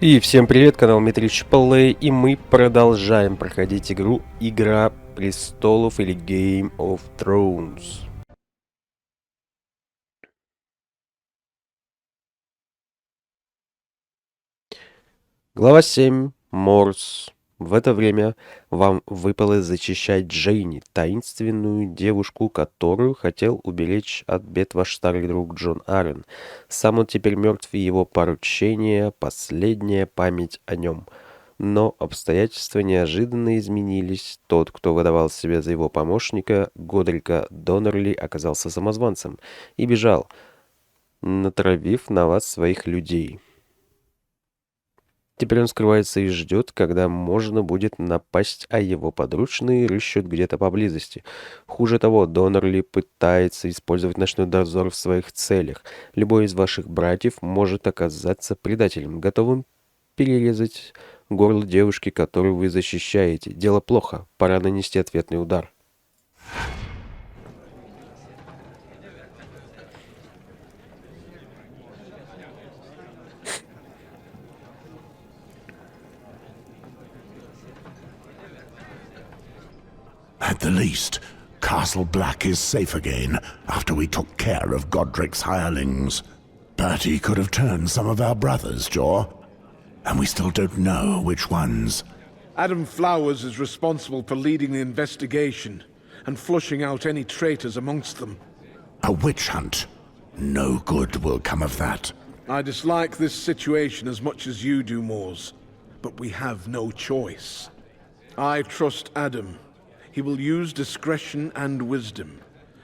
И всем привет, канал MitrichPlay, и мы продолжаем проходить игру Игра престолов или Game of Thrones. Глава 7. Морс. В это время вам выпало защищать Джейни, таинственную девушку, которую хотел уберечь от бед ваш старый друг Джон Аррен. Сам он теперь мертв, и его поручение — последняя память о нем. Но обстоятельства неожиданно изменились. Тот, кто выдавал себя за его помощника, Годрика Доннерли, оказался самозванцем и бежал, натравив на вас своих людей. Теперь он скрывается и ждет, когда можно будет напасть, а его подручные рыщут где-то поблизости. Хуже того, Доннерли пытается использовать ночной дозор в своих целях. Любой из ваших братьев может оказаться предателем, готовым перерезать горло девушки, которую вы защищаете. Дело плохо, пора нанести ответный удар. At the least, Castle Black is safe again after we took care of Godric's hirelings. But he could have turned some of our brothers, Jaw. And we still don't know which ones. Adam Flowers is responsible for leading the investigation and flushing out any traitors amongst them. A witch hunt. No good will come of that. I dislike this situation as much as you do, Moors, but we have no choice. I trust Adam. He will use discretion and wisdom.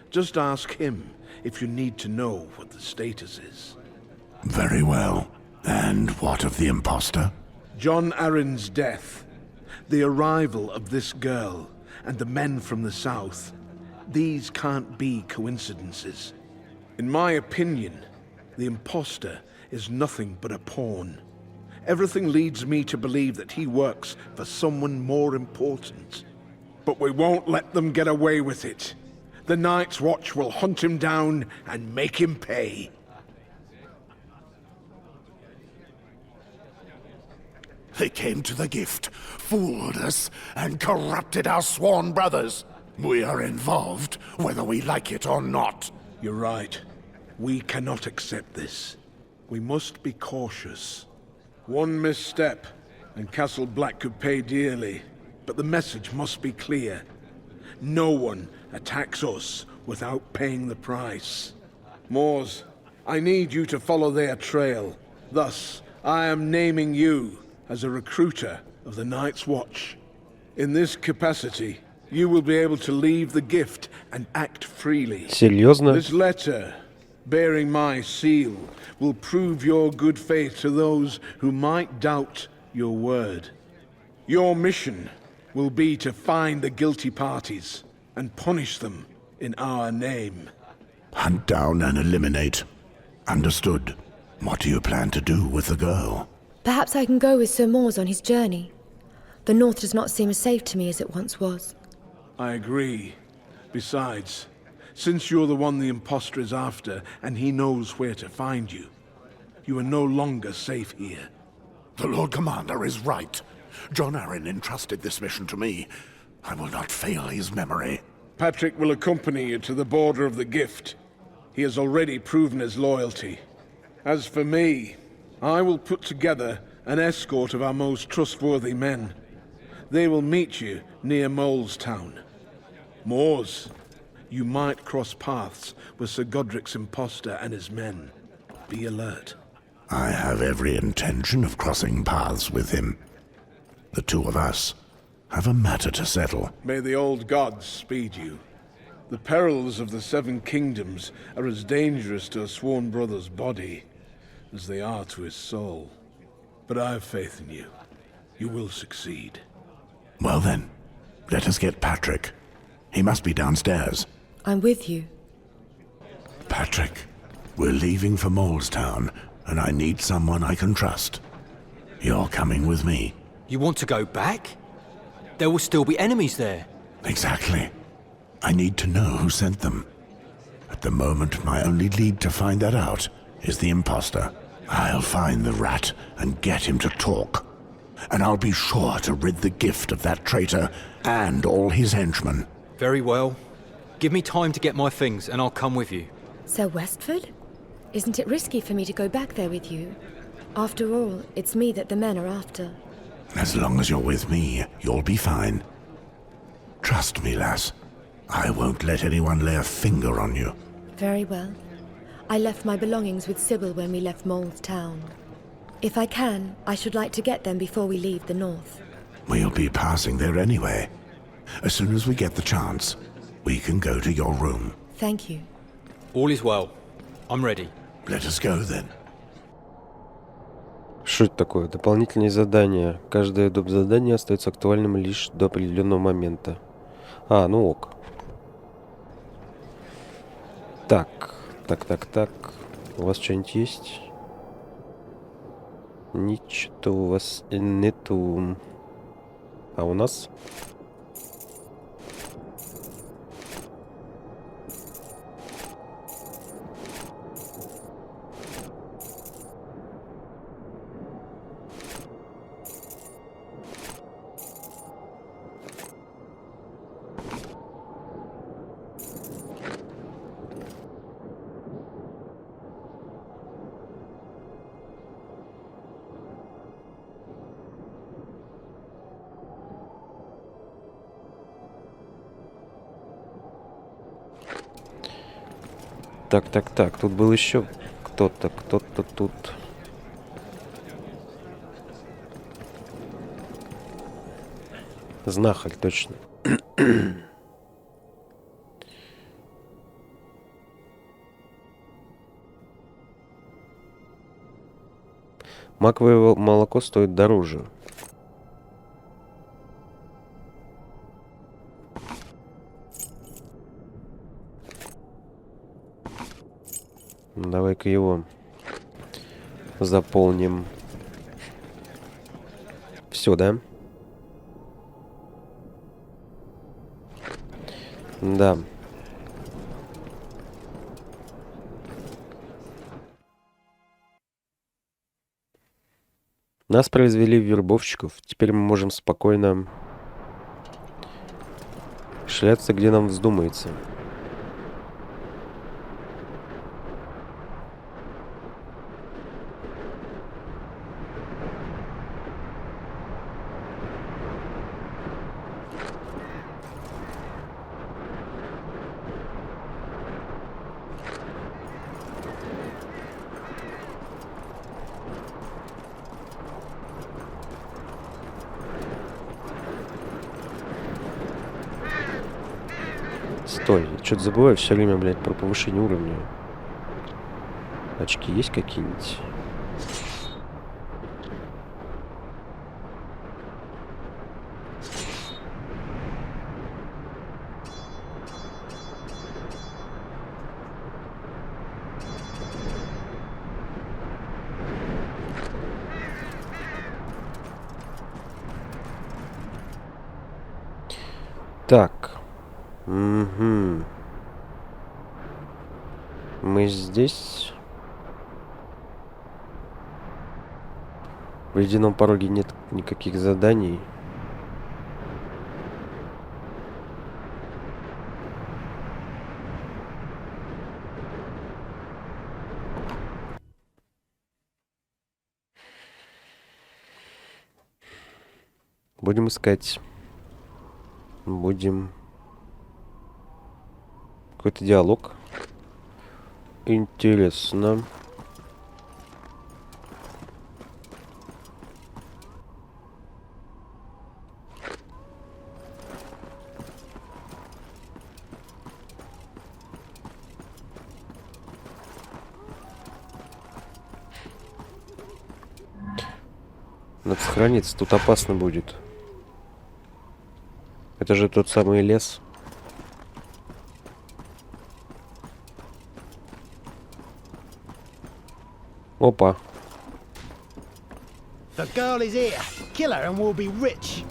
Just ask him if you need to know what the status is. Very well. And what of the imposter? John Arryn's death, the arrival of this girl, and the men from the south. These can't be coincidences. In my opinion, the imposter is nothing but a pawn. Everything leads me to believe that he works for someone more important. But we won't let them get away with it. The Night's Watch will hunt him down and make him pay. They came to the gift, fooled us, and corrupted our sworn brothers. We are involved, whether we like it or not. You're right. We cannot accept this. We must be cautious. One misstep, and Castle Black could pay dearly. But the message must be clear. No one attacks us without paying the price. Moors, I need you to follow their trail. Thus, I am naming you as a recruiter of the Night's Watch. In this capacity, you will be able to leave the gift and act freely. Серьезно? This letter, bearing my seal, will prove your good faith to those who might doubt your word. Your mission will be to find the guilty parties and punish them in our name. Hunt down and eliminate. Understood. What do you plan to do with the girl? Perhaps I can go with Sir Moors on his journey. The north does not seem as safe to me as it once was. I agree. Besides, since you're the one the impostor is after, and he knows where to find you, you are no longer safe here. The Lord Commander is right. John Arryn entrusted this mission to me. I will not fail his memory. Patrick will accompany you to the border of the gift. He has already proven his loyalty. As for me, I will put together an escort of our most trustworthy men. They will meet you near Molestown. Moors, you might cross paths with Sir Godric's impostor and his men. Be alert. I have every intention of crossing paths with him. The two of us have a matter to settle. May the old gods speed you. The perils of the Seven Kingdoms are as dangerous to a sworn brother's body as they are to his soul. But I have faith in you. You will succeed. Well then, let us get Patrick. He must be downstairs. I'm with you. Patrick, we're leaving for Molestown, and I need someone I can trust. You're coming with me. You want to go back? There will still be enemies there. Exactly. I need to know who sent them. At the moment, my only lead to find that out is the imposter. I'll find the rat and get him to talk. And I'll be sure to rid the gift of that traitor and all his henchmen. Very well. Give me time to get my things and I'll come with you. Sir Westford? Isn't it risky for me to go back there with you? After all, it's me that the men are after. As long as you're with me, you'll be fine. Trust me, lass. I won't let anyone lay a finger on you. Very well. I left my belongings with Sybil when we left Mole's town. If I can, I should like to get them before we leave the north. We'll be passing there anyway. As soon as we get the chance, we can go to your room. Thank you. All is well. I'm ready. Let us go then. Что это такое? Дополнительные задания. Каждое доп. Задание остается актуальным лишь до определенного момента. А, ну ок. Так. У вас что-нибудь есть? Ничего у вас нету. А у нас? Так. Тут был еще кто-то тут. Знахарь, точно. Маковое молоко стоит дороже. Давай-ка его заполним. Все, да? Да. Нас произвели в вербовщиков. Теперь мы можем спокойно шляться, где нам вздумается. Стой, я что-то забываю все время, блядь, про повышение уровня. Очки есть какие-нибудь? Так. Угу. Мы здесь. В ледяном пороге нет никаких заданий. Будем искать. Будем... Какой-то диалог. Интересно. Надо сохраниться, тут опасно будет. Это же тот самый лес. Опа. The girl is here. Kill her and we'll be rich.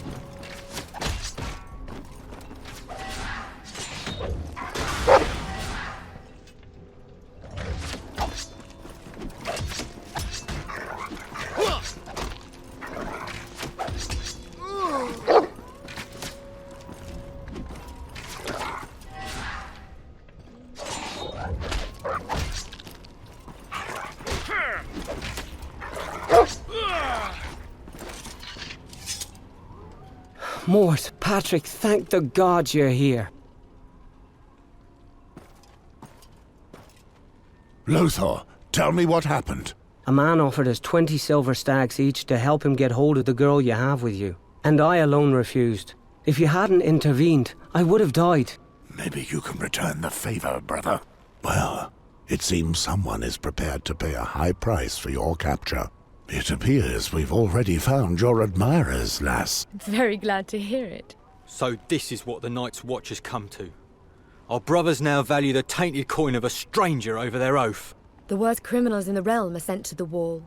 Mort, Patrick, thank the gods you're here. Lothar, tell me what happened. A man offered us 20 silver stags each to help him get hold of the girl you have with you. And I alone refused. If you hadn't intervened, I would have died. Maybe you can return the favor, brother. Well, it seems someone is prepared to pay a high price for your capture. It appears we've already found your admirers, lass. Very glad to hear it. So this is what the Night's Watch has come to. Our brothers now value the tainted coin of a stranger over their oath. The worst criminals in the realm are sent to the wall.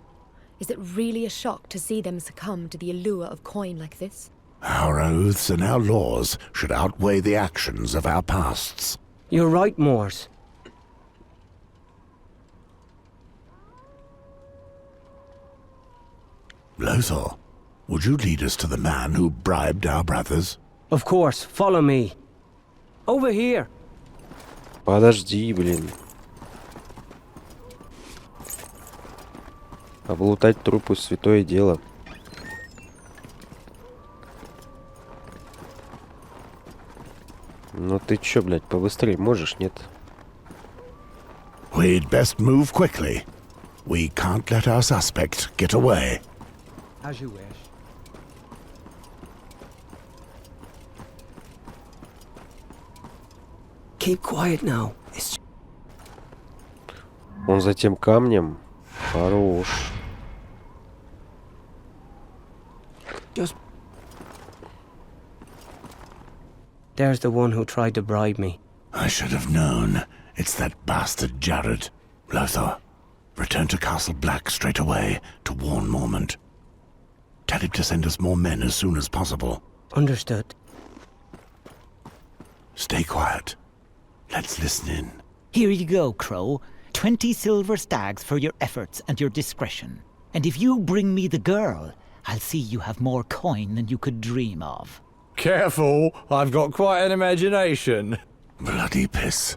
Is it really a shock to see them succumb to the allure of coin like this? Our oaths and our laws should outweigh the actions of our pasts. You're right, Moors. Lothar, would you lead us to the man who bribed our brothers? Of course, follow me. Over here. Подожди, блин. Облутать трупы — святое дело. Ну ты чё, блядь, побыстрее можешь, нет? We'd best move quickly. We can't let our suspect get away. As you wish. Keep quiet now. Он за тем камнем. Хорош. Just... There's the one who tried to bribe me. I should have known. It's that bastard Jared. Lothar, return to Castle Black straight away to warn Mormont. Tell him to send us more men as soon as possible. Understood. Stay quiet. Let's listen in. Here you go, Crow. 20 silver stags for your efforts and your discretion. And if you bring me the girl, I'll see you have more coin than you could dream of. Careful, I've got quite an imagination. Bloody piss.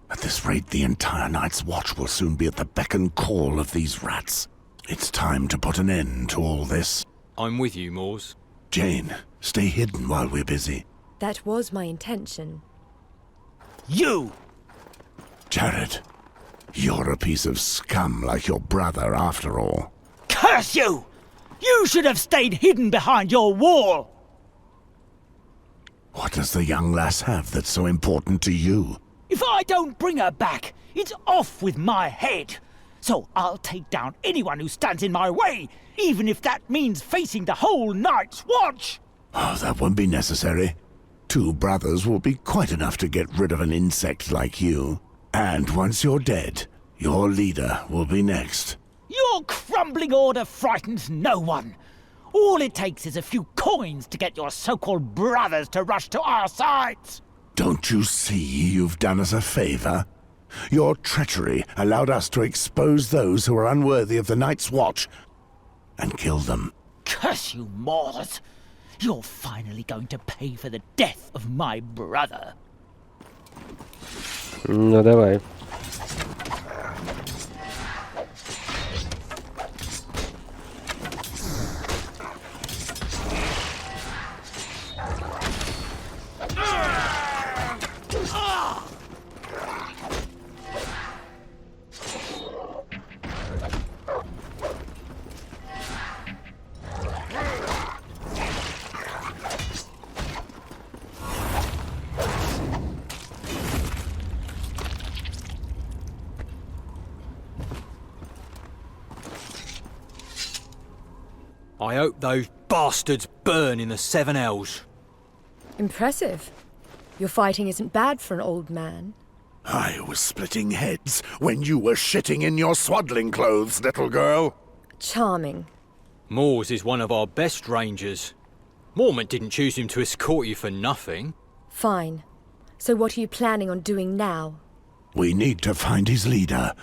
At this rate, the entire Night's Watch will soon be at the beck and call of these rats. It's time to put an end to all this. I'm with you, Moors. Jane, stay hidden while we're busy. That was my intention. You! Jared, you're a piece of scum like your brother after all. Curse you! You should have stayed hidden behind your wall! What does the young lass have that's so important to you? If I don't bring her back, it's off with my head. So I'll take down anyone who stands in my way, even if that means facing the whole Night's Watch. Oh, that won't be necessary. 2 brothers will be quite enough to get rid of an insect like you. And once you're dead, your leader will be next. Your crumbling order frightens no one. All it takes is a few coins to get your so-called brothers to rush to our sides. Don't you see you've done us a favor? Your treachery allowed us to expose those who are unworthy of the Night's Watch and kill them. Curse you, Moors! You're finally going to pay for the death of my brother. Ну давай. I hope those bastards burn in the 7 Hells. Impressive. Your fighting isn't bad for an old man. I was splitting heads when you were shitting in your swaddling clothes, little girl. Charming. Moors is one of our best rangers. Mormont didn't choose him to escort you for nothing. Fine. So what are you planning on doing now? We need to find his leader,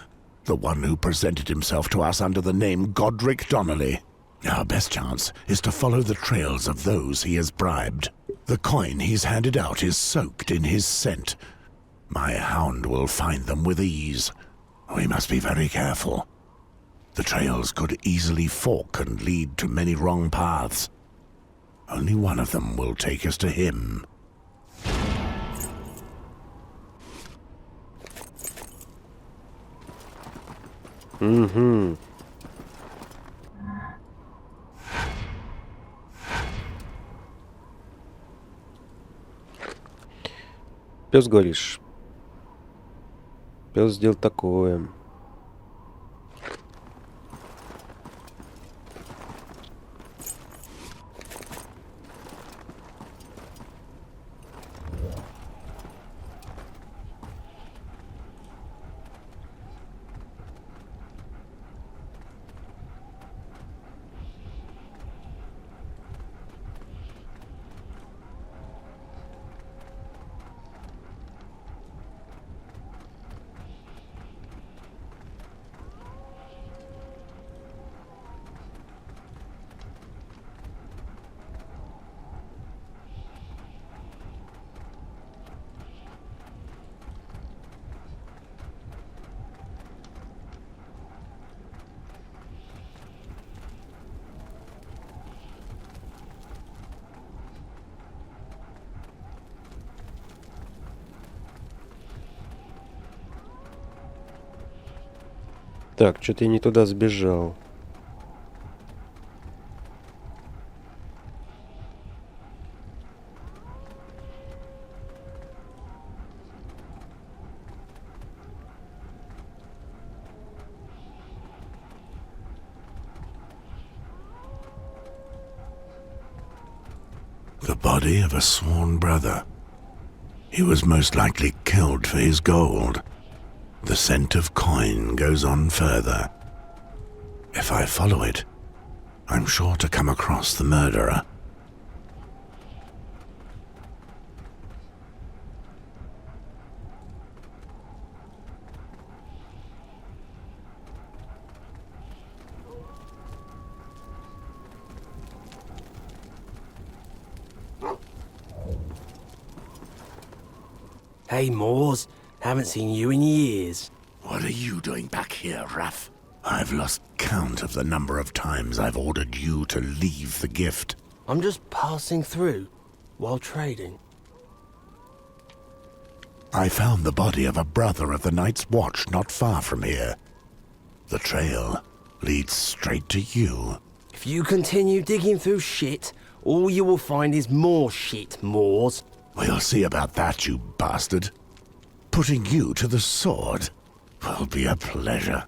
the one who presented himself to us under the name Godric Donnelly. Our best chance is to follow the trails of those he has bribed. The coin he's handed out is soaked in his scent. My hound will find them with ease. We must be very careful. The trails could easily fork and lead to many wrong paths. Only one of them will take us to him. Угу. Пес, говоришь? Пес сделал такое. Так, что-то я не туда сбежал. The body of a sworn brother. He was most likely killed for his gold. The scent of coin goes on further. If I follow it, I'm sure to come across the murderer. Hey, Moors. Haven't seen you in years. What are you doing back here, Raff? I've lost count of the number of times I've ordered you to leave the gift. I'm just passing through while trading. I found the body of a brother of the Night's Watch not far from here. The trail leads straight to you. If you continue digging through shit, all you will find is more shit, Moors. We'll see about that, you bastard. Putting you to the sword will be a pleasure.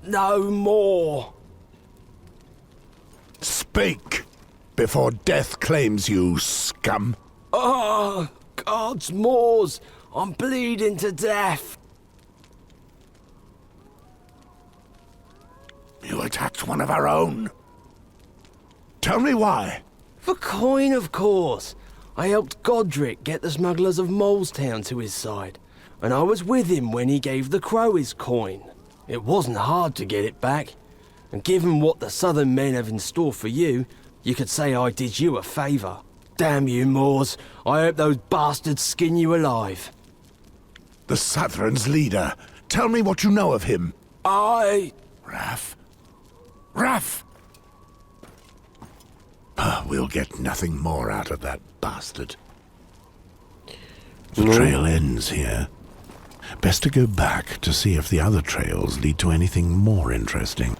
No more. Speak before death claims you, scum. Oh, God's Moors. I'm bleeding to death. You attacked one of our own. Tell me why. For coin, of course. I helped Godric get the smugglers of Molestown to his side, and I was with him when he gave the crow his coin. It wasn't hard to get it back, and given what the southern men have in store for you, you could say I did you a favour. Damn you, Moors. I hope those bastards skin you alive. The Southron's leader. Tell me what you know of him. Raff? Raff! We'll get nothing more out of that bastard. The trail ends here. Best to go back to see if the other trails lead to anything more interesting.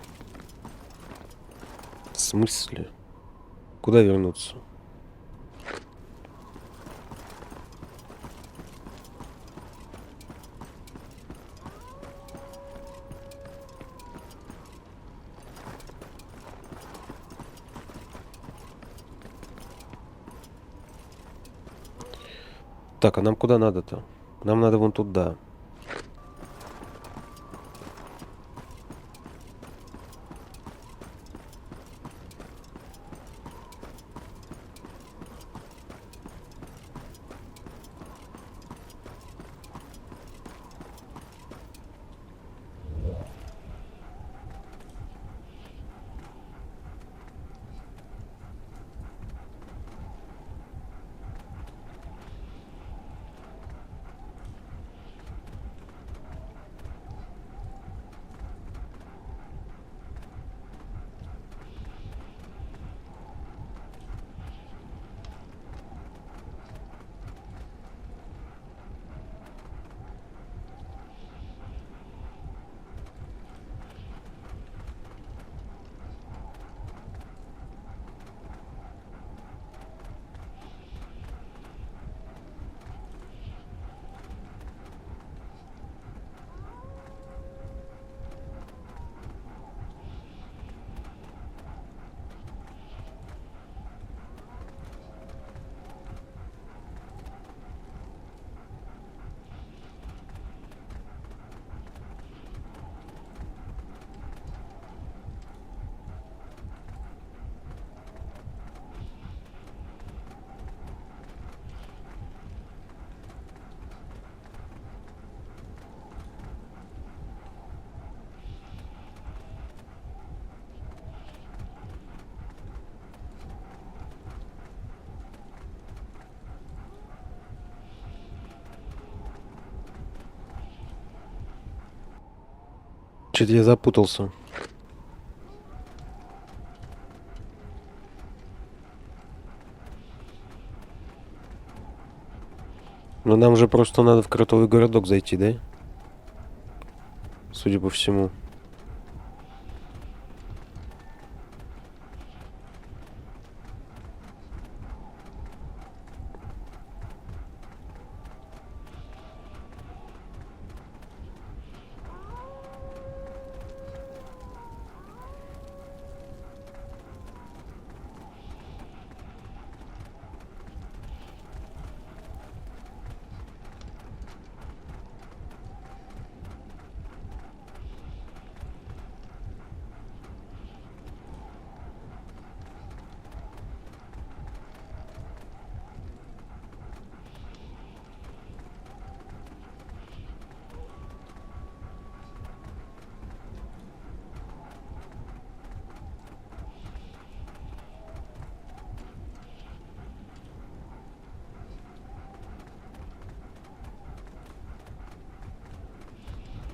В смысле? Куда вернуться? Так, а нам куда надо-то? Нам надо вон туда. Что-то я запутался. Но нам же просто надо в кротовый городок зайти, да? Судя по всему.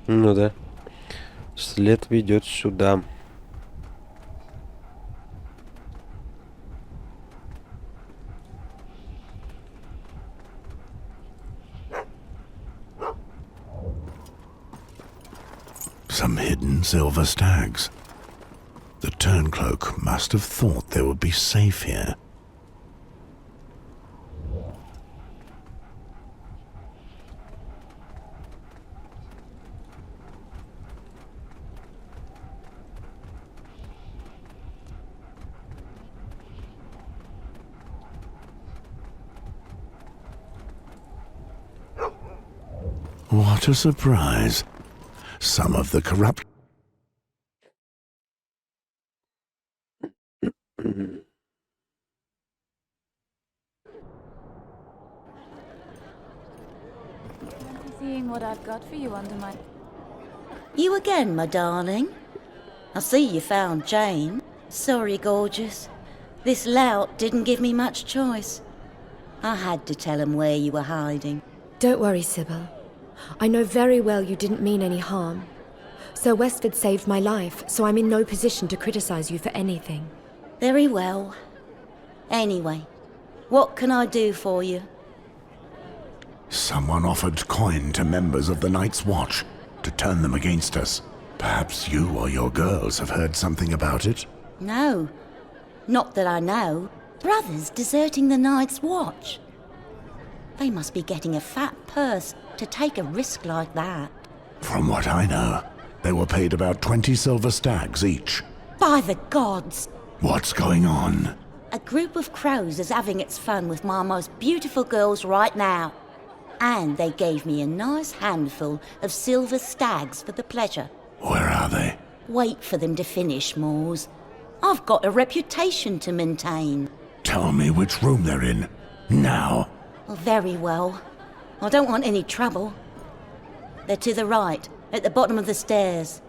Ну да. След ведет сюда. Some hidden silver stags. The turncloak must have thought they would be safe here. What a surprise. Some of the corrupt... Seeing what I've got for you under my... You again, my darling? I see you found Jane. Sorry, gorgeous. This lout didn't give me much choice. I had to tell him where you were hiding. Don't worry, Sybil. I know very well you didn't mean any harm. Sir Westford saved my life, so I'm in no position to criticize you for anything. Very well. Anyway, what can I do for you? Someone offered coin to members of the Night's Watch to turn them against us. Perhaps you or your girls have heard something about it? No. Not that I know. Brothers deserting the Night's Watch. They must be getting a fat purse to take a risk like that. From what I know, they were paid about 20 silver stags each. By the gods! What's going on? A group of crows is having its fun with my most beautiful girls right now. And they gave me a nice handful of silver stags for the pleasure. Where are they? Wait for them to finish, Moors. I've got a reputation to maintain. Tell me which room they're in. Now. Oh, very well. I don't want any trouble. They're to the right, at the bottom of the stairs.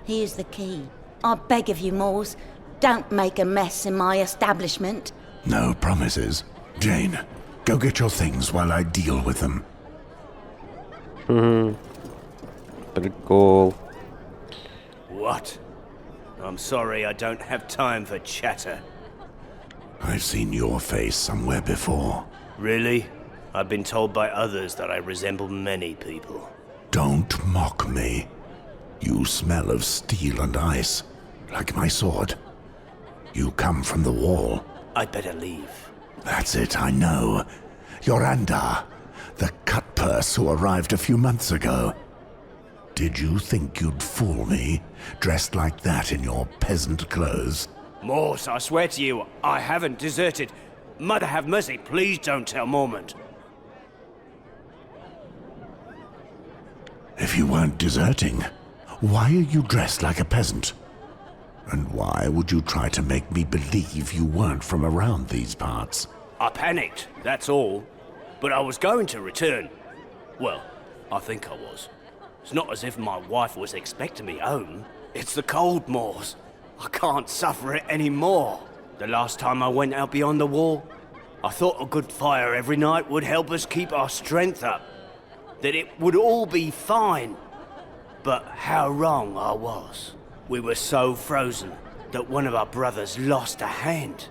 Here's the key. I beg of you, Moors, don't make a mess in my establishment. No promises. Jane, go get your things while I deal with them. Прикол. What? I'm sorry, I don't have time for chatter. I've seen your face somewhere before. Really? I've been told by others that I resemble many people. Don't mock me. You smell of steel and ice, like my sword. You come from the wall. I'd better leave. That's it, I know. You're Andar, the cut-purse who arrived a few months ago. Did you think you'd fool me, dressed like that in your peasant clothes? Morse, I swear to you, I haven't deserted. Mother have mercy, please don't tell Mormont. If you weren't deserting, why are you dressed like a peasant? And why would you try to make me believe you weren't from around these parts? I panicked, that's all. But I was going to return. Well, I think I was. It's not as if my wife was expecting me home. It's the cold, Morse. I can't suffer it anymore. The last time I went out beyond the wall, I thought a good fire every night would help us keep our strength up. That it would all be fine. But how wrong I was. We were so frozen that one of our brothers lost a hand.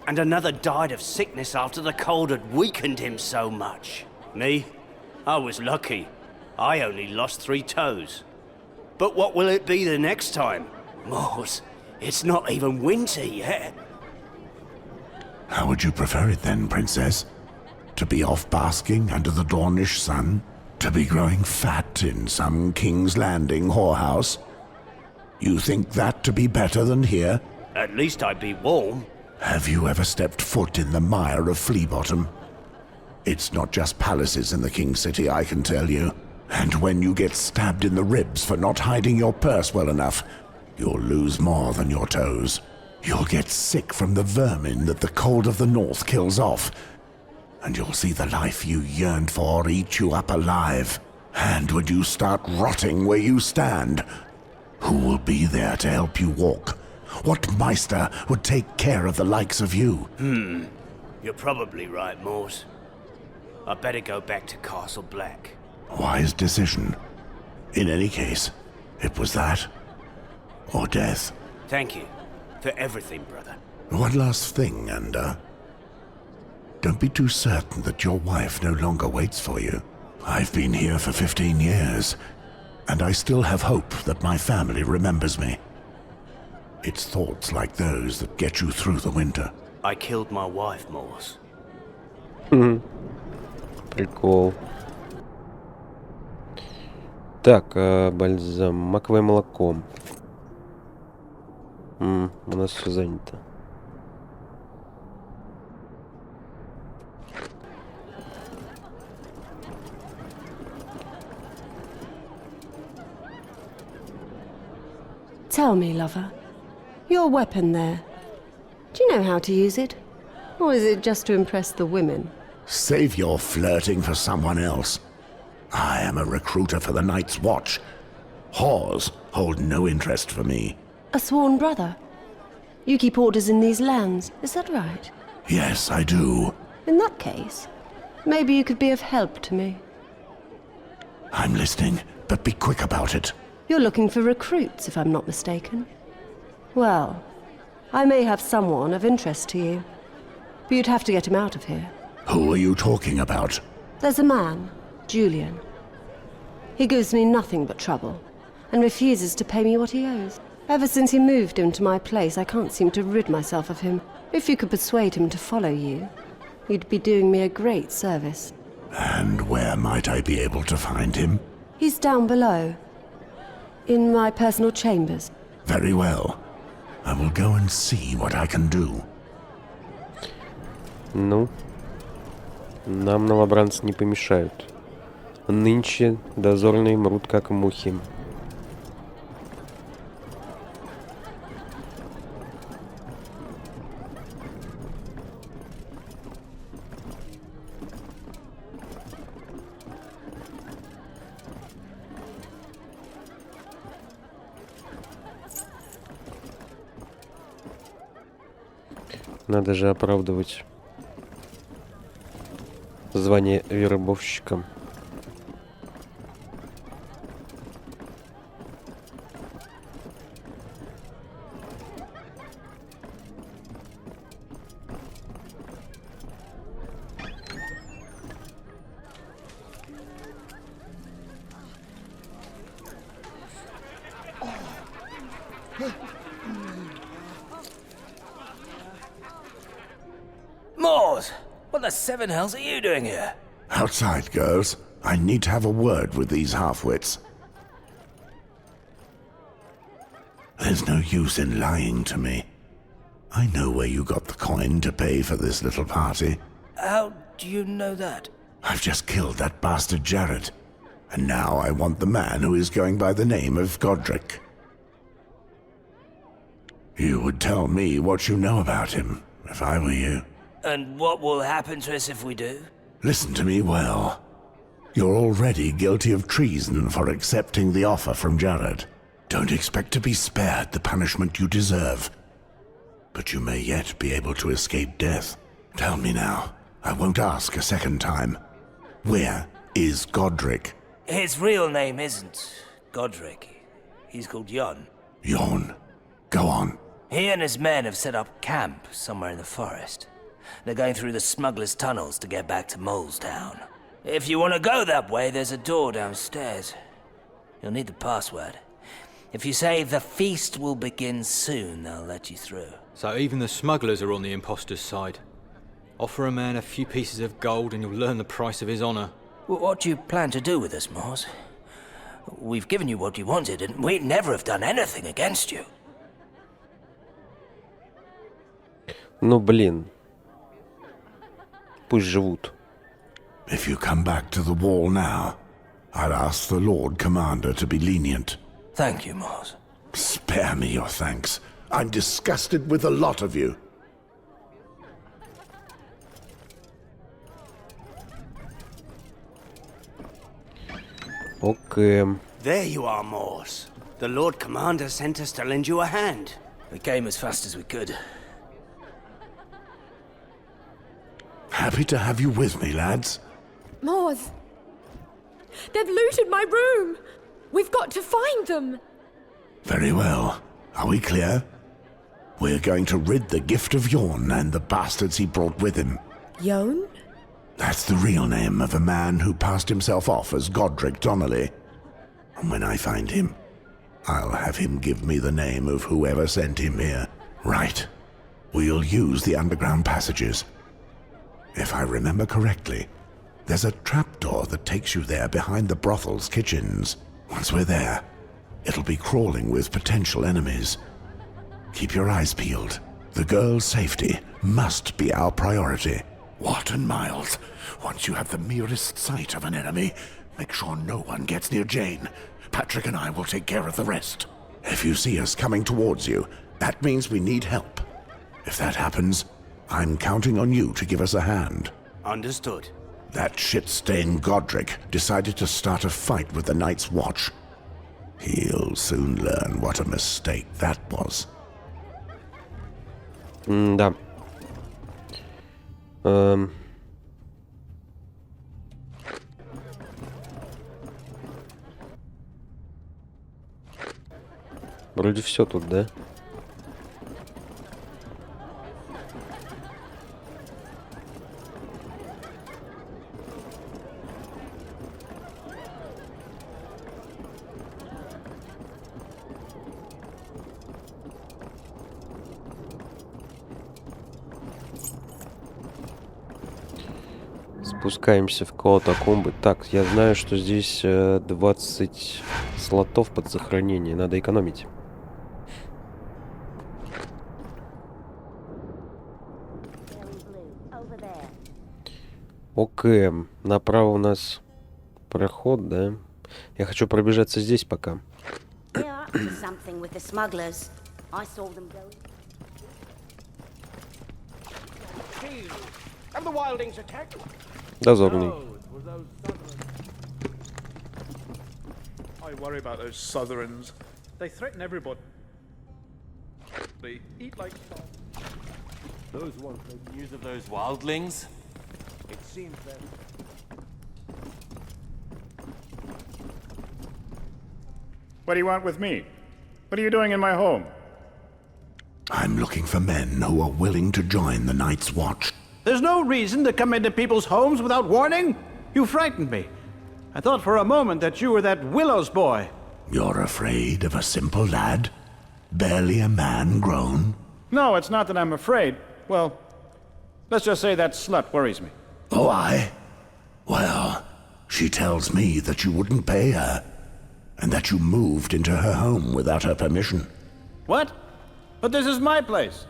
And another died of sickness after the cold had weakened him so much. Me? I was lucky. I only lost 3 toes. But what will it be the next time? Morse, it's not even winter yet. How would you prefer it then, Princess? To be off basking under the Dornish sun? To be growing fat in some King's Landing whorehouse? You think that to be better than here? At least I'd be warm. Have you ever stepped foot in the mire of Fleabottom? It's not just palaces in the King's City, I can tell you. And when you get stabbed in the ribs for not hiding your purse well enough, you'll lose more than your toes. You'll get sick from the vermin that the cold of the north kills off. And you'll see the life you yearned for eat you up alive. And when you start rotting where you stand, who will be there to help you walk? What Meister would take care of the likes of you? You're probably right, Morse. I'd better go back to Castle Black. Wise decision. In any case, it was that, or death. Thank you for everything, brother. One last thing, Andar. Don't be too certain that your wife no longer waits for you. I've been here for 15 years, and I still have hope that my family remembers me. It's thoughts like those that get you through the winter. I killed my wife, Morse. Прикол. Так, бальзам. Маковое молоко. У нас все занято. Tell me, lover. Your weapon there. Do you know how to use it? Or is it just to impress the women? Save your flirting for someone else. I am a recruiter for the Night's Watch. Whores hold no interest for me. A sworn brother? You keep orders in these lands, is that right? Yes, I do. In that case, maybe you could be of help to me. I'm listening, but be quick about it. You're looking for recruits, if I'm not mistaken. Well, I may have someone of interest to you. But you'd have to get him out of here. Who are you talking about? There's a man, Julian. He gives me nothing but trouble, and refuses to pay me what he owes. Ever since he moved into my place, I can't seem to rid myself of him. If you could persuade him to follow you, you'd be doing me a great service. And where might I be able to find him? He's down below, in my personal chambers. Very well. I will go and see what I can do. Ну, Нам новобранцы не помешают. Нынче дозорные мрут как мухи. Надо же оправдывать звание вербовщика. Moors! What the seven hells are you doing here? Outside, girls. I need to have a word with these half-wits. There's no use in lying to me. I know where you got the coin to pay for this little party. How do you know that? I've just killed that bastard Jared. And now I want the man who is going by the name of Godric. You would tell me what you know about him, if I were you. And what will happen to us if we do? Listen to me well. You're already guilty of treason for accepting the offer from Jared. Don't expect to be spared the punishment you deserve. But you may yet be able to escape death. Tell me now. I won't ask a second time. Where is Godric? His real name isn't Godric. He's called Jon. Jon. Go on. He and his men have set up camp somewhere in the forest. They're going through the smugglers' tunnels to get back to Molestown. If you want to go that way, there's a door downstairs. You'll need the password. If you say the feast will begin soon, they'll let you through. So even the smugglers are on the imposter's side. Offer a man a few pieces of gold and you'll learn the price of his honor. Well, what do you plan to do with us, Moors? We've given you what you wanted, and we'd never have done anything against you. Ну блин. Пусть живут. If you come back to the wall now, I'll ask the Lord Commander to be lenient. Thank you, Moors. Spare me your thanks. I'm disgusted with the lot of you. Okay. There you are, Moors. The Lord Commander sent us to lend you a hand. We came as fast as we could. Happy to have you with me, lads. Moors! They've looted my room! We've got to find them! Very well. Are we clear? We're going to rid the gift of Jon and the bastards he brought with him. Jon? That's the real name of a man who passed himself off as Godric Donnelly. And when I find him, I'll have him give me the name of whoever sent him here. Right. We'll use the underground passages. If I remember correctly, there's a trapdoor that takes you there behind the brothel's kitchens. Once we're there, it'll be crawling with potential enemies. Keep your eyes peeled. The girl's safety must be our priority. Watt and Miles, once you have the merest sight of an enemy, make sure no one gets near Jane. Patrick and I will take care of the rest. If you see us coming towards you, that means we need help. If that happens, I'm counting on you to give us a hand. Understood. That shit-stained Godric decided to start a fight with the Night's Watch. He'll soon learn what a mistake that was. Да. Вроде все тут, да? Спускаемся в катакомбы. Так, я знаю, что здесь 20 слотов под сохранение. Надо экономить. Окей, направо у нас проход, да? Я хочу пробежаться здесь пока. Дозорный. I worry about those Southrons. They threaten everybody. They eat like Those ones make news of those wildlings. It seems that. What do you want with me? What are you doing in my home? I'm looking for men who are willing to join the Night's Watch. There's no reason to come into people's homes without warning. You frightened me. I thought for a moment that you were that Willow's boy. You're afraid of a simple lad? Barely a man grown? No, it's not that I'm afraid. Well, let's just say that slut worries me. Oh, I? Well, she tells me that you wouldn't pay her, and that you moved into her home without her permission. What? But this is my place.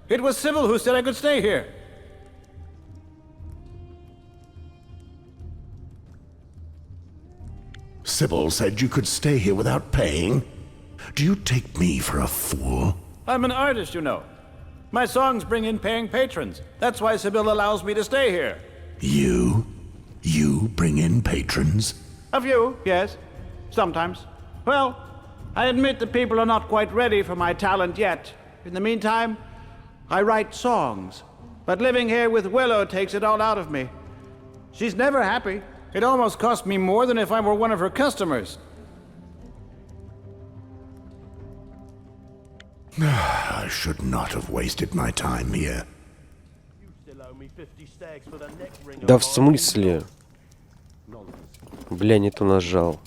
It was Sybil who said I could stay here. Sybil said you could stay here without paying? Do you take me for a fool? I'm an artist, you know. My songs bring in paying patrons. That's why Sybil allows me to stay here. You? You bring in patrons? A few, yes. Sometimes. Well, I admit that people are not quite ready for my talent yet. In the meantime, I write songs. But living here with Willow takes it all out of me. She's never happy. It almost cost me more than if I were one of her customers. I should not have wasted my time here. Да в смысле? Бля, не то нажал.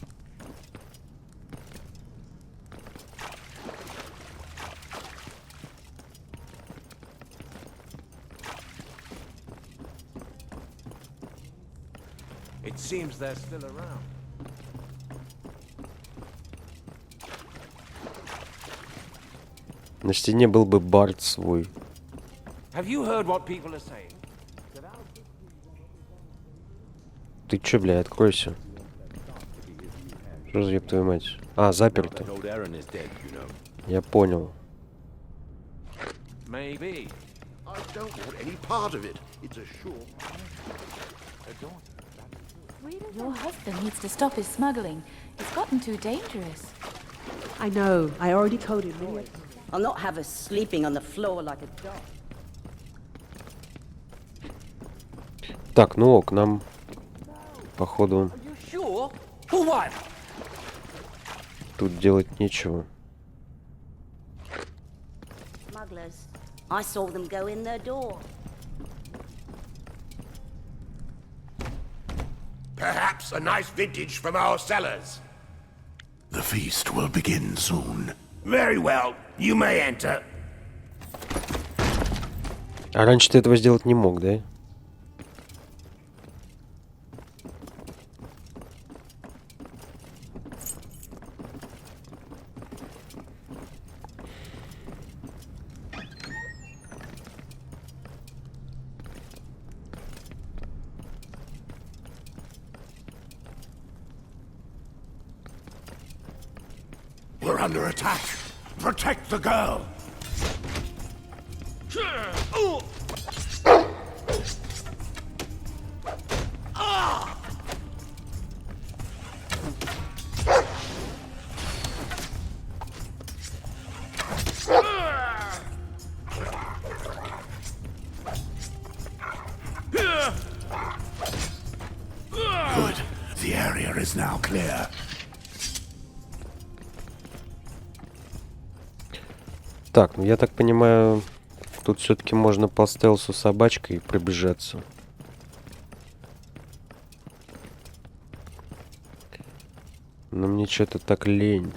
It seems they're still around. На стене был бы бард свой. Have you heard what people are saying? Ты чё, бля, откройся. Что за ёб твою мать? А, заперто. Я понял. Maybe. I don't want any part of it. It's a sure. Your husband needs to stop his smuggling. It's gotten too dangerous. I know. I already told him. I'll not have us sleeping on the floor like a dog. Так, ну ок, нам, походу, Sure? For what? тут делать нечего. Smugglers. I saw them go in their door. Perhaps a nice vintage from our cellars. The feast will begin soon. Very well. You may enter. А раньше ты этого сделать не мог, да? We're under attack. Protect the girl. Good. The area is now clear. Так, ну я так понимаю, тут все-таки можно по стелсу собачкой пробежаться. Но мне что-то так лень.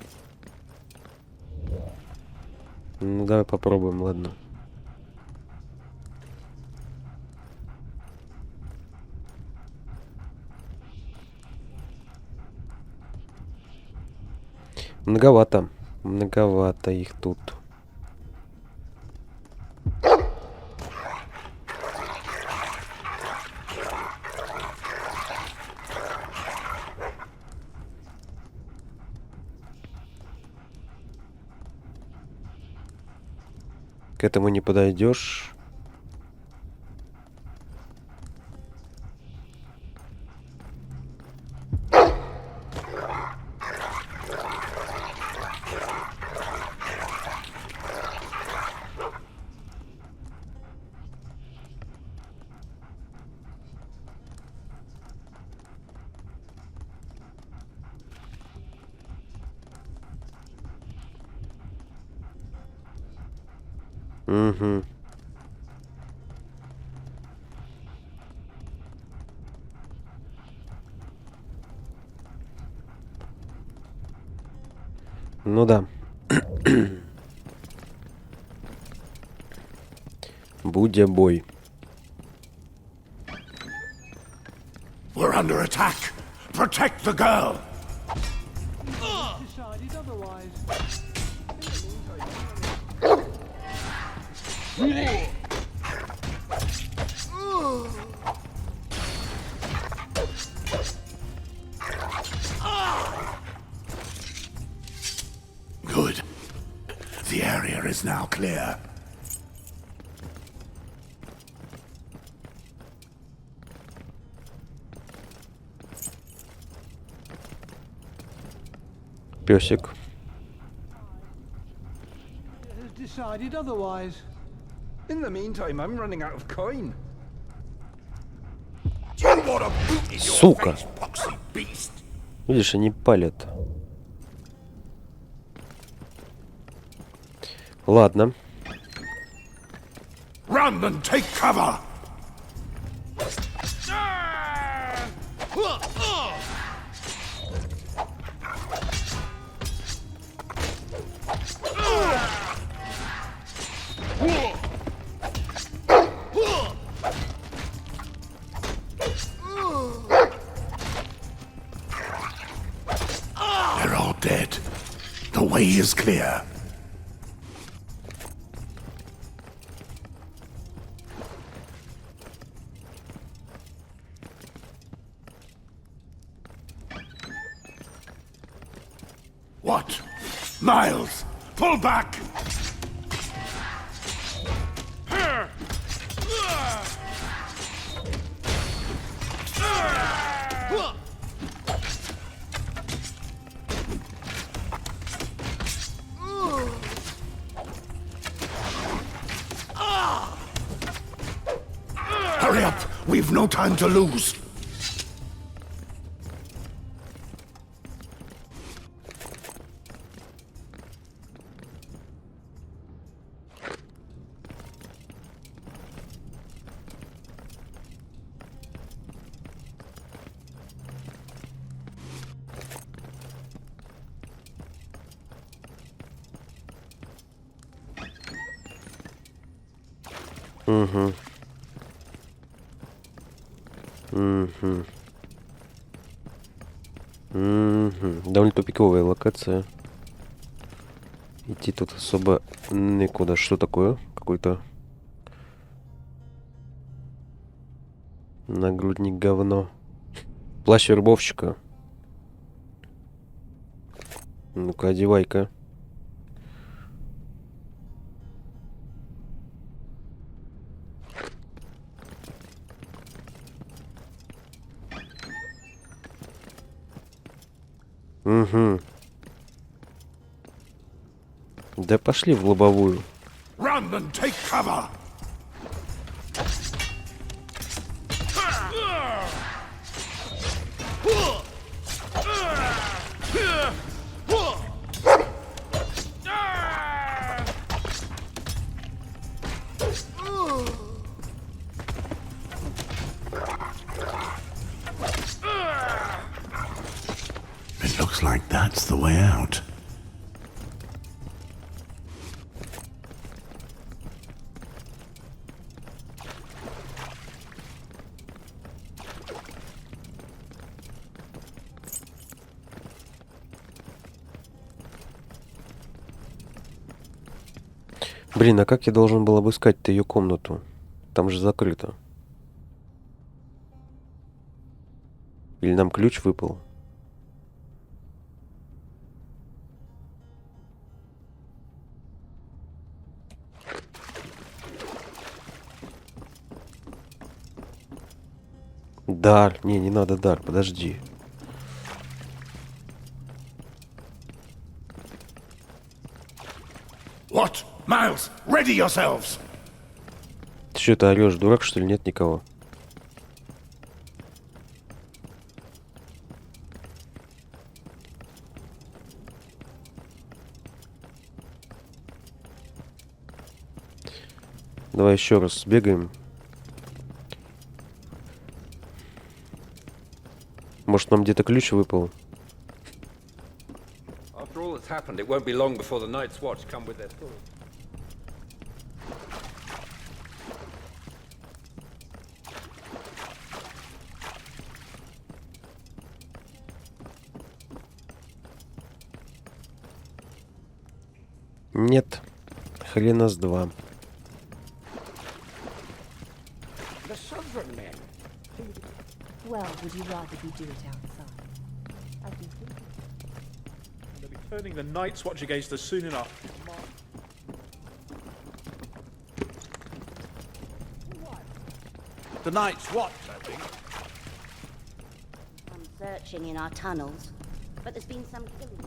Ну давай попробуем, ладно. Многовато. Многовато их тут. К этому не подойдешь. Угу. Ну да. Будьте бой. We're under attack. Protect the girl. Decided otherwise. Good. The area is now clear. Песик. Has decided otherwise. In the meantime, I'm running out of coin. Do you want a boot in your Сука. face, poxy beast? Видишь, они палят. Ладно. Run and take cover. They're all dead. The way is clear. What? Miles, pull back! Hurry up! We've no time to lose! Угу. Угу. Угу. Довольно тупиковая локация. Идти тут особо никуда. Что такое? Какой-то нагрудник говно. Плащ вербовщика. Ну-ка, одевай-ка. Угу. Да пошли в лобовую. Run and take cover! It looks like that's the way out. Блин, а как я должен был обыскать-то ее комнату? Там же закрыто. Или нам ключ выпал? Дар. Не надо дар, подожди. What? Miles, ready yourselves! Ты что, ты орешь, дурак, что ли? Нет никого. Давай еще раз сбегаем. Может, нам где-то ключ выпал? After all that's happened, it won't be long before the Night's Watch come with their thoughts. Нет. Хрена с два. The sovereign men. Well, would you rather we do it outside? I do think They'll be turning the Night's Watch against us soon enough. The Night's Watch, I think. I'm searching in our tunnels, but there's been some killing.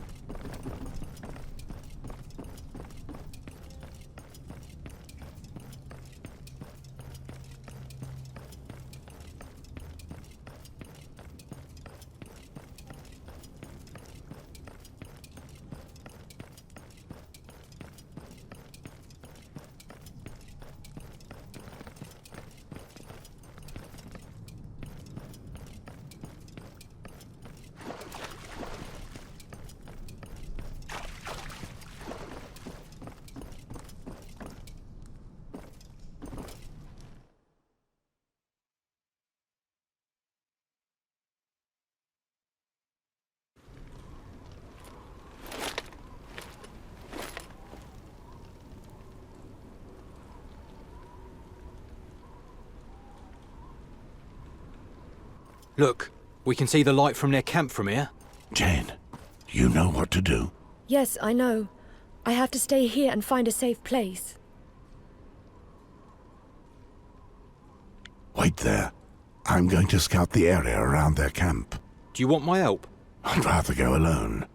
Look, we can see the light from their camp from here. Jane, you know what to do. Yes, I know. I have to stay here and find a safe place. Wait there. I'm going to scout the area around their camp. Do you want my help? I'd rather go alone.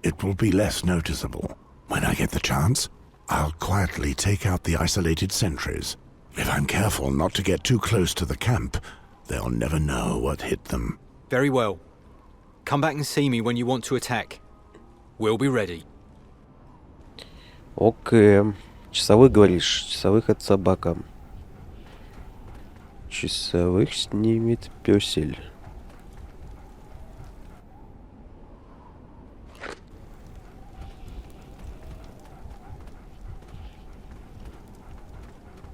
It will be less noticeable. When I get the chance, I'll quietly take out the isolated sentries. If I'm careful not to get too close to the camp, they'll never know what hit them. Very well. Come back and see me when you want to attack. We'll be ready. Окей. Часовых, говоришь? Часовых от собака. Часовых снимет пёсель.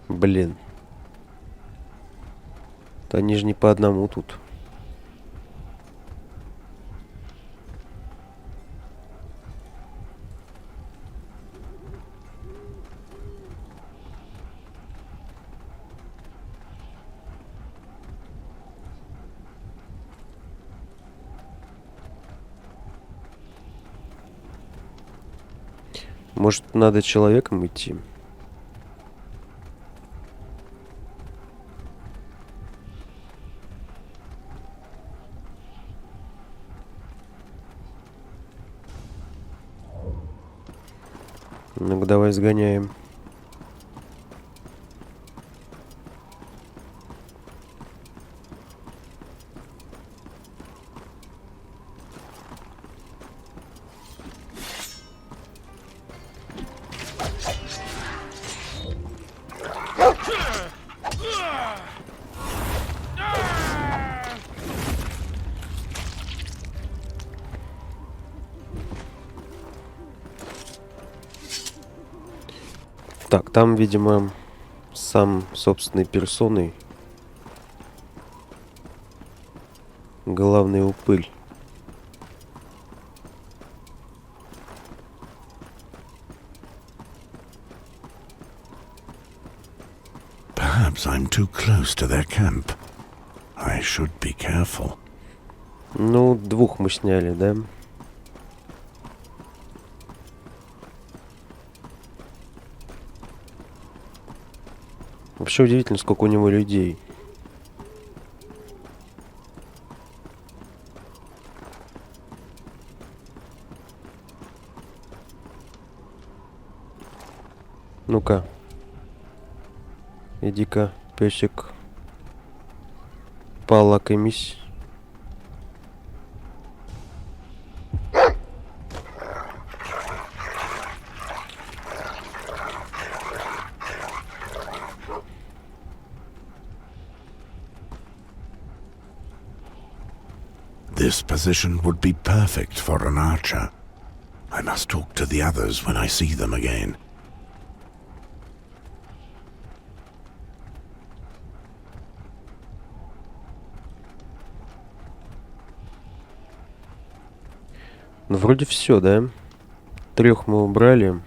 Блин. Да они же не по одному тут. Может, надо человеком идти? Ну-ка, давай сгоняем. Так, там, видимо, сам собственной персоной главный упырь. Perhaps I'm too close to their camp. I should be careful. Ну, двух мы сняли, да? Вообще удивительно, сколько у него людей. Ну-ка. Иди-ка, песик. Полакомись. This position would be perfect for an archer. I must talk to the others when I see them again. Ну, вроде все, да? 3 мы убрали.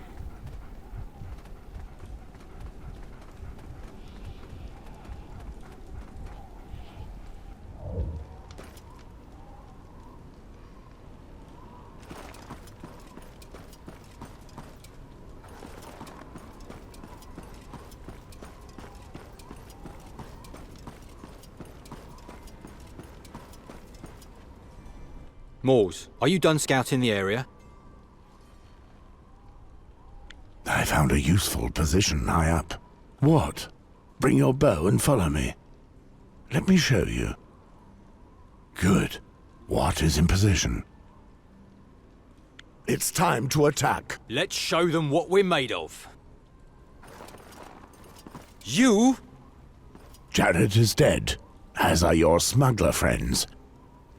Moors, are you done scouting the area? I found a useful position high up. What? Bring your bow and follow me. Let me show you. Good. What is in position? It's time to attack. Let's show them what we're made of. You? Jared is dead, as are your smuggler friends.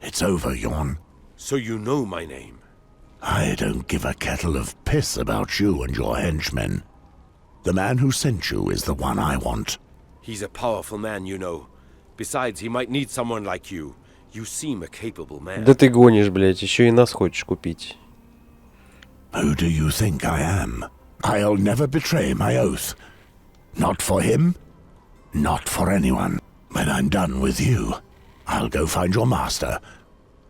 It's over, Yorn. So you know my name? I don't give a kettle of piss about you and your henchmen. The man who sent you is the one I want. He's a powerful man, you know. Besides, he might need someone like you. You seem a capable man. Да ты гонишь, блядь, еще и нас хочешь купить. Who do you think I am? I'll never betray my oath. Not for him, not for anyone. When I'm done with you, I'll go find your master.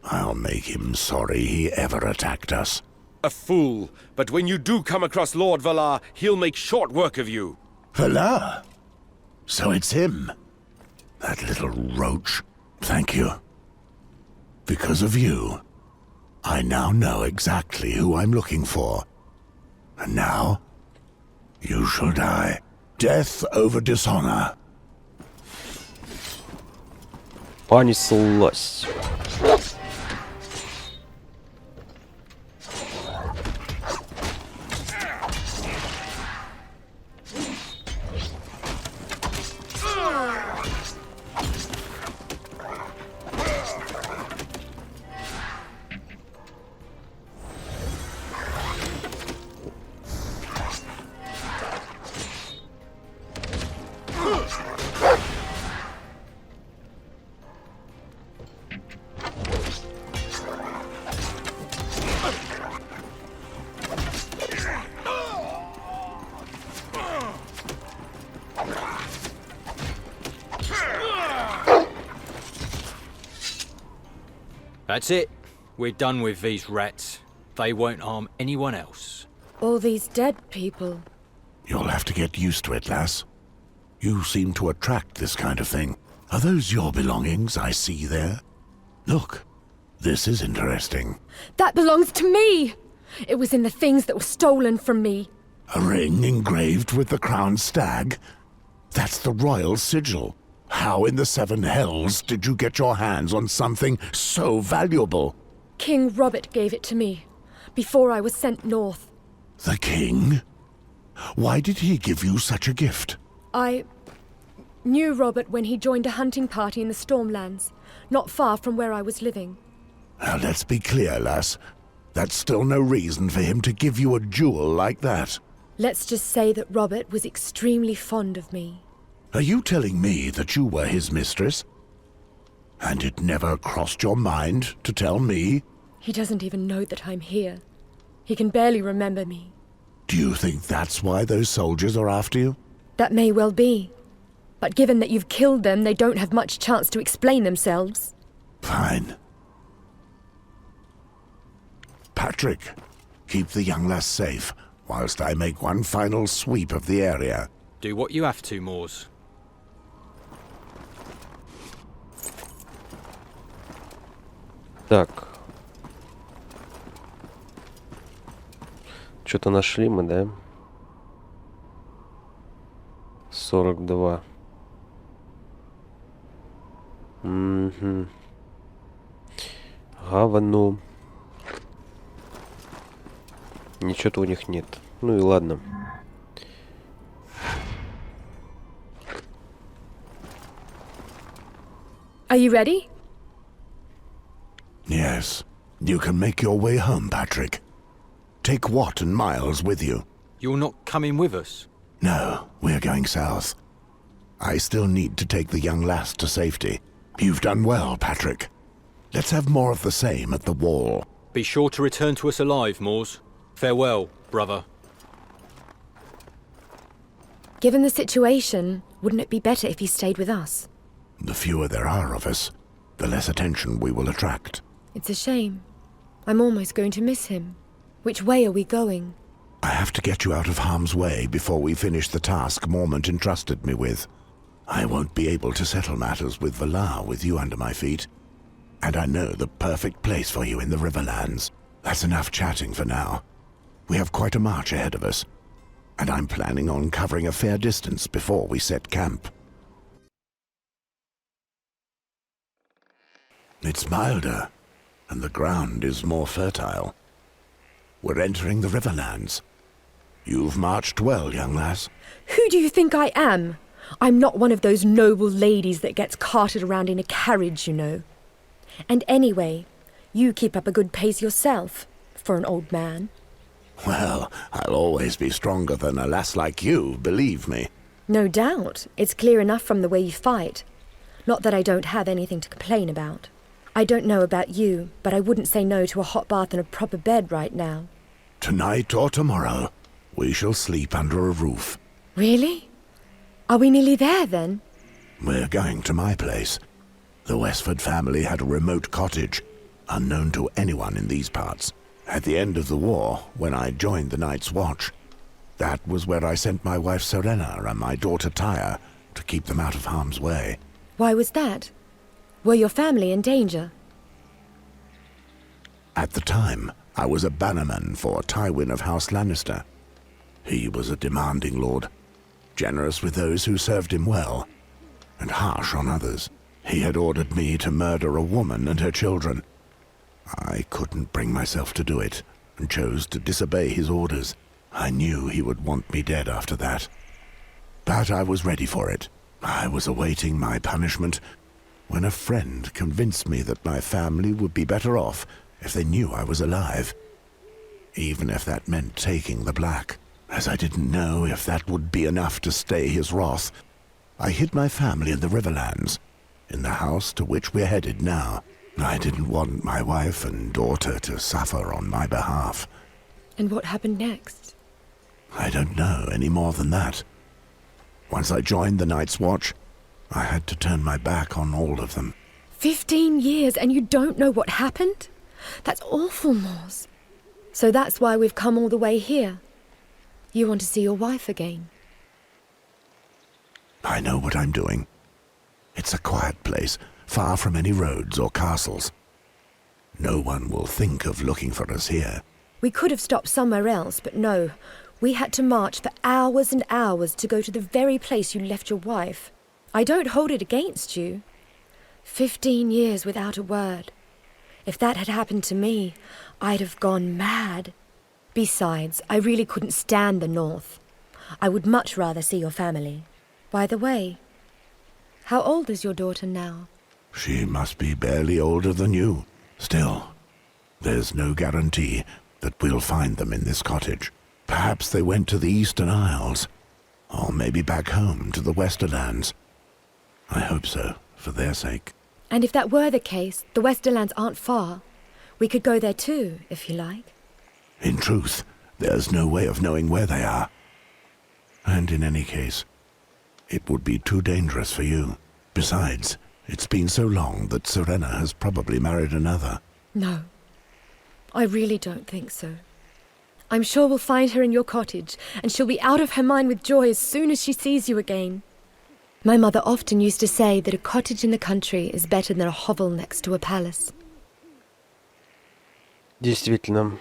I'll make him sorry he ever attacked us. A fool, but when you do come across Lord Valar, he'll make short work of you. Valar? So it's him. That little roach. Thank you. Because of you, I now know exactly who I'm looking for. And now, you shall die. Death over dishonor. Понеслась. That's it. We're done with these rats. They won't harm anyone else. All these dead people. You'll have to get used to it, lass. You seem to attract this kind of thing. Are those your belongings I see there? Look, this is interesting. That belongs to me! It was in the things that were stolen from me. A ring engraved with the crowned stag? That's the royal sigil. How in the seven hells did you get your hands on something so valuable? King Robert gave it to me, before I was sent north. The king? Why did he give you such a gift? I knew Robert when he joined a hunting party in the Stormlands, not far from where I was living. Now let's be clear, lass. That's still no reason for him to give you a jewel like that. Let's just say that Robert was extremely fond of me. Are you telling me that you were his mistress? And it never crossed your mind to tell me? He doesn't even know that I'm here. He can barely remember me. Do you think that's why those soldiers are after you? That may well be. But given that you've killed them, they don't have much chance to explain themselves. Fine. Patrick, keep the young lass safe, whilst I make one final sweep of the area. Do what you have to, Moors. Так. Что-то нашли мы, да? 42. Угу. Говно. Ничего-то у них нет. Ну и ладно. Are you ready? Yes. You can make your way home, Patrick. Take Watt and Miles with you. You're not coming with us? No, we're going south. I still need to take the young lass to safety. You've done well, Patrick. Let's have more of the same at the wall. Be sure to return to us alive, Moors. Farewell, brother. Given the situation, wouldn't it be better if he stayed with us? The fewer there are of us, the less attention we will attract. It's a shame. I'm almost going to miss him. Which way are we going? I have to get you out of harm's way before we finish the task Mormont entrusted me with. I won't be able to settle matters with Valar with you under my feet. And I know the perfect place for you in the Riverlands. That's enough chatting for now. We have quite a march ahead of us. And I'm planning on covering a fair distance before we set camp. It's milder, and the ground is more fertile. We're entering the Riverlands. You've marched well, young lass. Who do you think I am? I'm not one of those noble ladies that gets carted around in a carriage, you know. And anyway, you keep up a good pace yourself, for an old man. Well, I'll always be stronger than a lass like you, believe me. No doubt. It's clear enough from the way you fight. Not that I don't have anything to complain about. I don't know about you, but I wouldn't say no to a hot bath and a proper bed right now. Tonight or tomorrow, we shall sleep under a roof. Really? Are we nearly there, then? We're going to my place. The Westford family had a remote cottage, unknown to anyone in these parts. At the end of the war, when I joined the Night's Watch, that was where I sent my wife Serena and my daughter Tyre to keep them out of harm's way. Why was that? Were your family in danger? At the time, I was a bannerman for Tywin of House Lannister. He was a demanding lord, generous with those who served him well, and harsh on others. He had ordered me to murder a woman and her children. I couldn't bring myself to do it, and chose to disobey his orders. I knew he would want me dead after that. But I was ready for it. I was awaiting my punishment when a friend convinced me that my family would be better off if they knew I was alive, even if that meant taking the Black. As I didn't know if that would be enough to stay his wrath, I hid my family in the Riverlands, in the house to which we're headed now. I didn't want my wife and daughter to suffer on my behalf. And what happened next? I don't know any more than that. Once I joined the Night's Watch, I had to turn my back on all of them. 15 years and you don't know what happened? That's awful, Moors. So that's why we've come all the way here. You want to see your wife again? I know what I'm doing. It's a quiet place, far from any roads or castles. No one will think of looking for us here. We could have stopped somewhere else, but no. We had to march for hours and hours to go to the very place you left your wife. I don't hold it against you. 15 years without a word. If that had happened to me, I'd have gone mad. Besides, I really couldn't stand the North. I would much rather see your family. By the way, how old is your daughter now? She must be barely older than you. Still, there's no guarantee that we'll find them in this cottage. Perhaps they went to the Eastern Isles, or maybe back home to the Westerlands. I hope so, for their sake. And if that were the case, the Westerlands aren't far. We could go there too, if you like. In truth, there's no way of knowing where they are. And in any case, it would be too dangerous for you. Besides, it's been so long that Serena has probably married another. No, I really don't think so. I'm sure we'll find her in your cottage, and she'll be out of her mind with joy as soon as she sees you again. My mother often used to say that a cottage in the country is better than a hovel next to a palace. Действительно.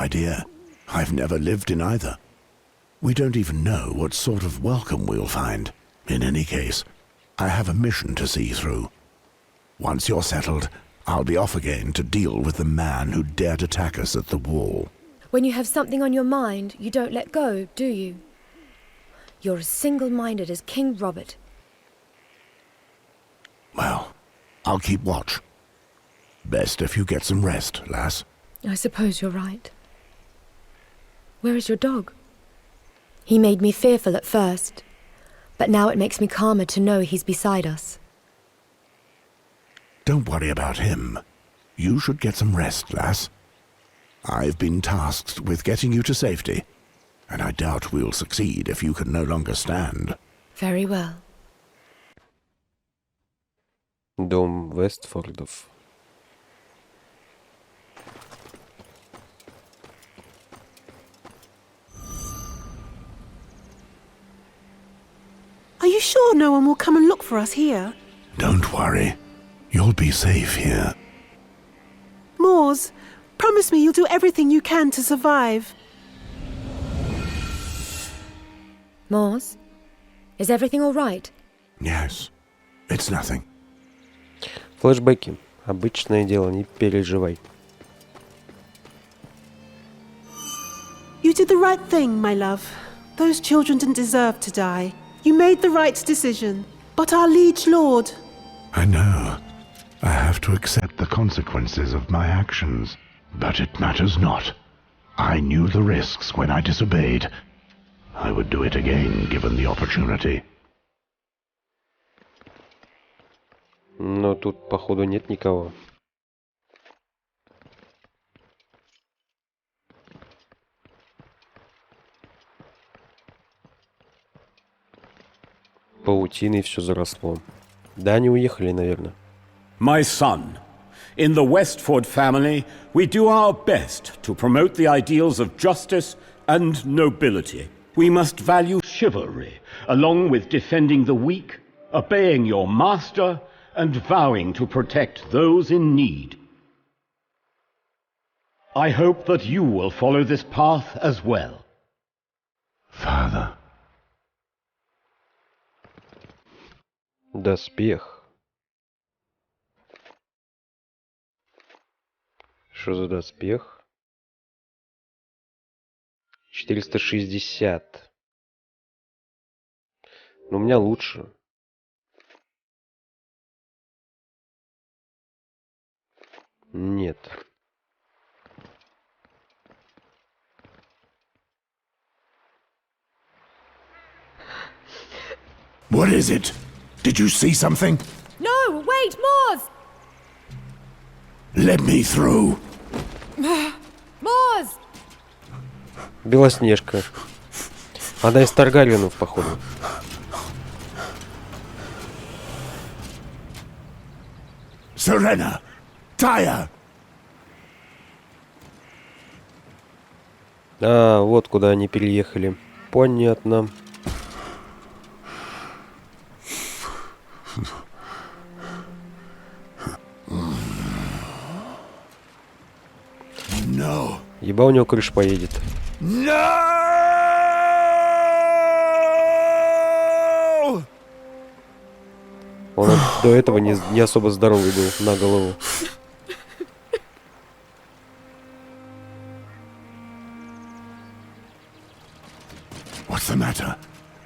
idea. I've never lived in either. We don't even know what sort of welcome we'll find. In any case, I have a mission to see through. Once you're settled, I'll be off again to deal with the man who dared attack us at the wall. When you have something on your mind, you don't let go, do you? You're as single-minded as King Robert. Well, I'll keep watch. Best if you get some rest, lass. I suppose you're right. Where is your dog? He made me fearful at first, but now it makes me calmer to know he's beside us. Don't worry about him. You should get some rest, lass. I've been tasked with getting you to safety, and I doubt we'll succeed if you can no longer stand. Very well. Дом Вестфордов. Are you sure no one will come and look for us here? Don't worry. You'll be safe here. Moors, promise me you'll do everything you can to survive. Moors, is everything all right? Yes. It's nothing. Флэшбэки. Обычное дело, не переживай. You did the right thing, my love. Those children didn't deserve to die. You made the right decision. But our liege lord... I know. I have to accept the consequences of my actions. But it matters not. I knew the risks when I disobeyed. I would do it again, given the opportunity. Но тут, походу, нет никого. Паутиной все заросло. Да, они уехали, наверное. My son, in the Westford family, we do our best to promote the ideals of justice and nobility. We must value chivalry, along with defending the weak, obeying your master, and vowing to protect those in need. I hope that you will follow this path as well. Father. Доспех. Что за доспех? 460. Но у меня лучше. Нет. What is it? Did you see something? No, wait, Moors! Let me through. Moors! Белоснежка. Она из Таргарyenов, походу. Serena! Tyre! А, вот куда они переехали. Понятно. No. Еба у него крыша поедет. No! Он до этого не особо здоровый был на голову. What's the matter?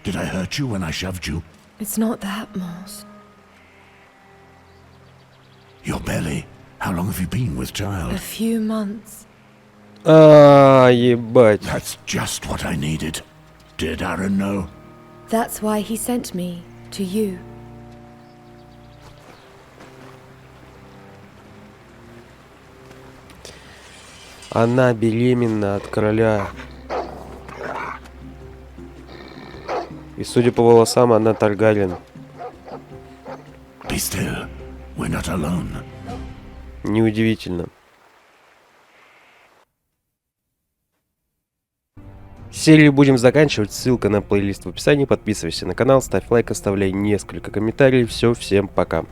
Did I hurt you when I shoved you? It's not that, Moors. Your belly. How long have you been with child? A few months. А, ебать. That's just what I needed. Did Aaron know? That's why he sent me to you. Она беременна от короля. И судя по волосам, она Таргариен. Be still. We're not alone. Неудивительно. Серию будем заканчивать. Ссылка на плейлист в описании. Подписывайся на канал, ставь лайк, оставляй несколько комментариев. Все, всем пока.